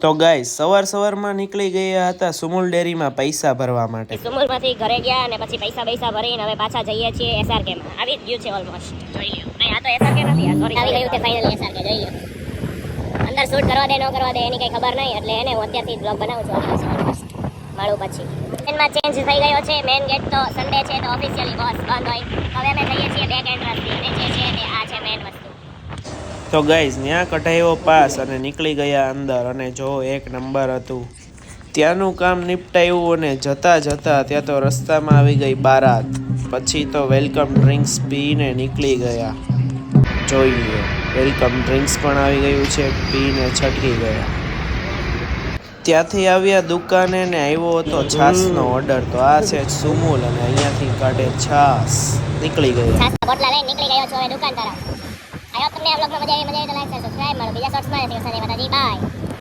તો ગાઈસ સવારમાં નીકળી ગયા હતા સુમુલ ડેરીમાં પૈસા ભરવા માટે. સુમુલમાંથી ઘરે ગયા અને પછી પૈસા ભરીને હવે પાછા જઈએ છીએ એસઆરકે માં. આવી જ ગયું છે ઓલમોસ્ટ. જોઈ લ્યો. નહીં આ તો એસઆરકે નથી આ સોરી. આવી ગયું છે ફાઇનલી એસઆરકે જોઈ લ્યો. અંદર શૂટ કરવા દે ન કરવા દે એની કઈ ખબર નહીં એટલે એને હું અત્યારથી બ્લોગ બનાવું છું આવી છે ઓલમોસ્ટ. મળું પછી. એમાં ચેન્જ થઈ ગયો છે મેઇન ગેટ તો સન્ડે છે તો ઓફિશિયલી બોસ બંધ હોય. હવે અમે જઈએ છીએ બેક એન્ટ્રન્સ થી અને જે છે તે આ છે મેઇન વસ્તુ. તો ગાઈસ ત્યાં કઢાયો પાસ અને નીકળી ગયા અંદર અને જો એક નંબર હતું. ત્યાંનું કામ નિપટાયું અને જતા ત્યાં તો રસ્તામાં આવી ગઈ બારાત. પછી તો વેલકમ ડ્રિંક્સ પીને નીકળી ગયા. જોઈ લો વેલકમ ડ્રિંક્સ પણ આવી ગયું છે પીને છટકી ગયા. ત્યાંથી આવ્યા દુકાને ને આવ્યો હતો છાસનો ઓર્ડર. તો આ છે સુમુલ અને અહીંયાથી કાઢે છાસ. નીકળી ગયા. છાસના બોટલા લઈને નીકળી ગયો છું હવે દુકાન તરફ. આયો તમને આ બ્લોગમાં મજા આવી તો લાઈક શેર સબસ્ક્રાઇબ મારો બીજા શોર્ટ્સમાં બાય.